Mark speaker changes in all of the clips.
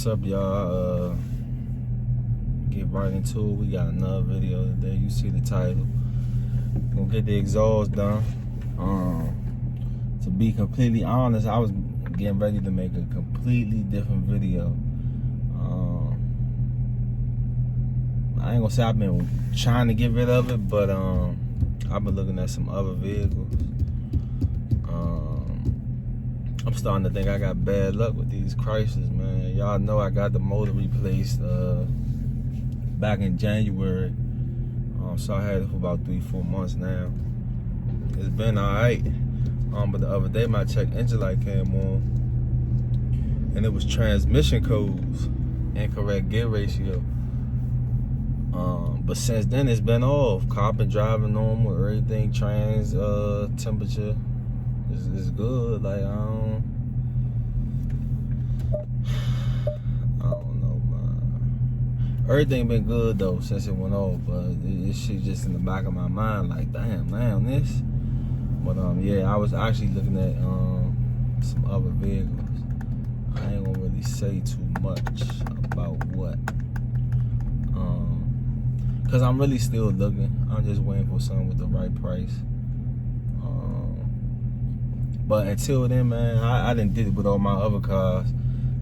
Speaker 1: What's up, y'all? Get right into it. We got another video today. You see the title. Gonna get the exhaust done. To be completely honest, I was getting ready to make a completely different video. I ain't gonna say I've been trying to get rid of it, but I've been looking at some other vehicles. I'm starting to think I got bad luck with these Chryslers, man. Y'all know I got the motor replaced back in January. So I had it for about 3-4 months now. It's been alright. But the other day my check engine light came on and it was transmission codes, incorrect gear ratio. But since then it's been off. Car been driving normal, everything trans, temperature is good. Like I don't know, man. Everything been good though since it went off, but this shit just in the back of my mind, like damn this. But yeah, I was actually looking at some other vehicles. I ain't gonna really say too much about what. Cause I'm really still looking. I'm just waiting for something with the right price. But until then, man, I done did it with all my other cars,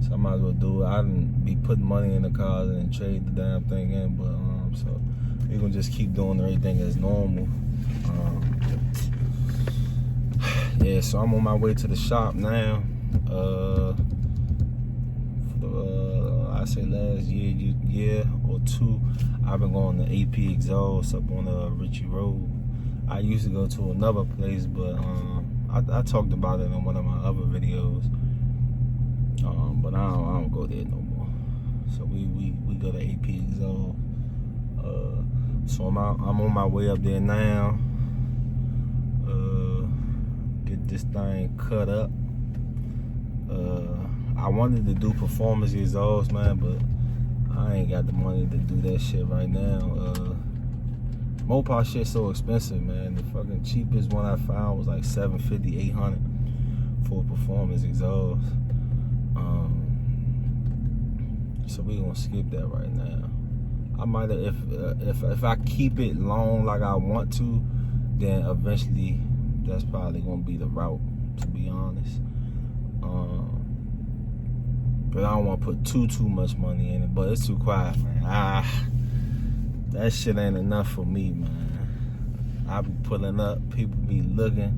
Speaker 1: so I might as well do it. I didn't be putting money in the cars and then trade the damn thing in. But so we're gonna just keep doing everything as normal. Yeah, so I'm on my way to the shop now. I say last year or two, I've been going to AP Exhaust up on Ritchie Road. I used to go to another place, but I talked about it in one of my other videos. But I don't go there no more. So we go to AP Exhaust. So I'm on my way up there now. Get this thing cut up. I wanted to do performance exhaust, man, but I ain't got the money to do that shit right now. Mopar shit so expensive, man. The fucking cheapest one I found was like $750, $800 for a performance exhaust. So we gonna skip that right now. I might have, if I keep it long like I want to, then eventually that's probably gonna be the route, to be honest. But I don't want to put too much money in it. But it's too quiet, man. That shit ain't enough for me, man. I be pulling up, people be looking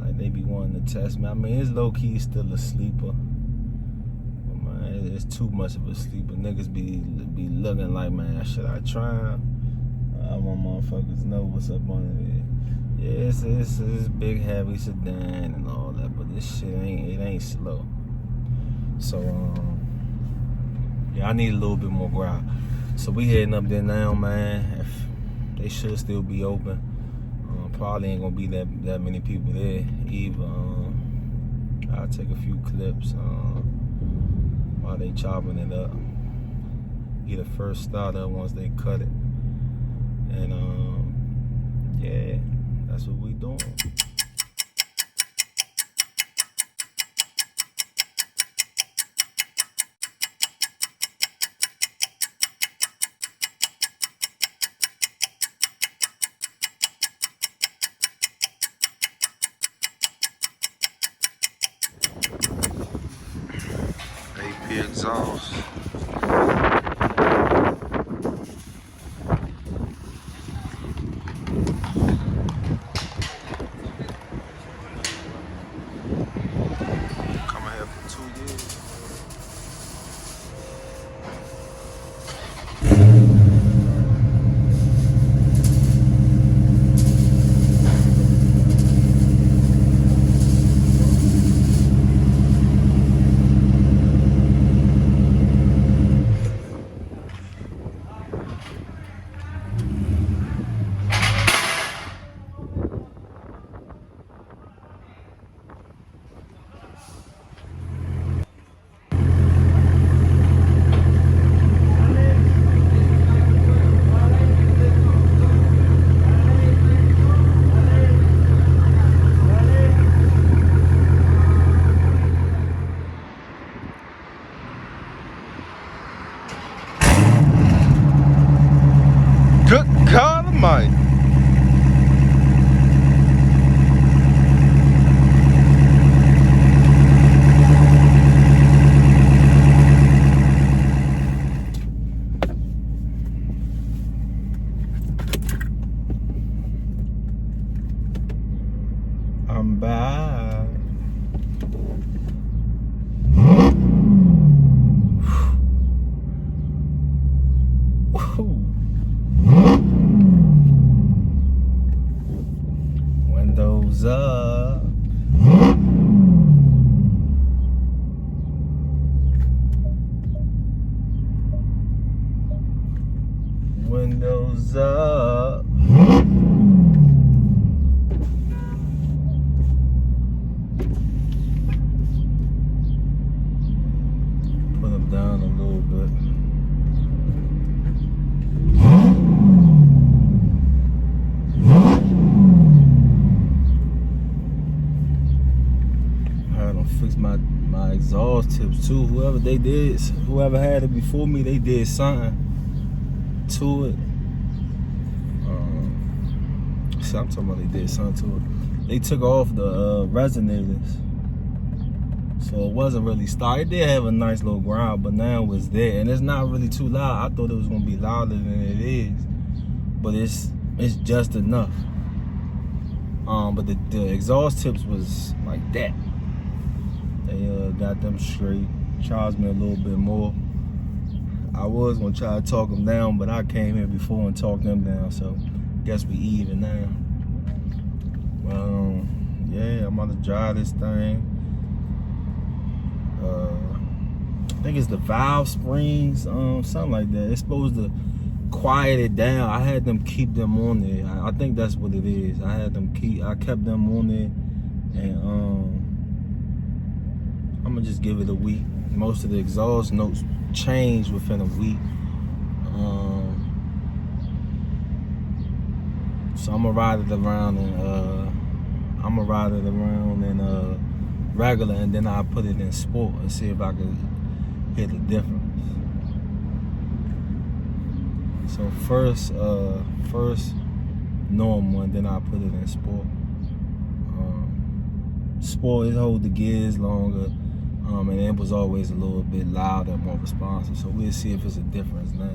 Speaker 1: like they be wanting to test me. I mean, it's low key still a sleeper. But man, it's too much of a sleeper. Niggas be looking like, man, should I try? I want motherfuckers to know what's up on it. Yeah, it's big heavy sedan and all that, but this shit ain't slow. So yeah, I need a little bit more ground. So we heading up there now, man. They should still be open. Probably ain't gonna be that many people there either. I'll take a few clips while they chopping it up. Get a first start up once they cut it. And yeah, that's what we doing. AP Exhaust. Coming here for 2 years.
Speaker 2: mic.
Speaker 1: I'm back. Windows up. Windows up. Put them down a little bit. Had them fix my exhaust tips too. Whoever had it before me, they did something to it. I'm talking about they did something to it. They took off the resonators, so it wasn't really started. It did have a nice little ground, but now it's there, and it's not really too loud. I thought it was gonna be louder than it is, but it's just enough. But the exhaust tips was like that. They got them straight. Charged me a little bit more. I was gonna try to talk them down, but I came here before and talked them down, so guess we even now. Yeah, I'm about to drive this thing. I think it's the valve springs, something like that. It's supposed to quiet it down. I had them keep them on there. I think that's what it is. I kept them on there, and I'm gonna just give it a week. Most of the exhaust notes change within a week. So I'm gonna ride it around and regular, and then I'll put it in sport and see if I can hear the difference. So first normal, and then I'll put it in sport. Sport, it hold the gears longer, and it was always a little bit louder and more responsive. So we'll see if it's a difference now.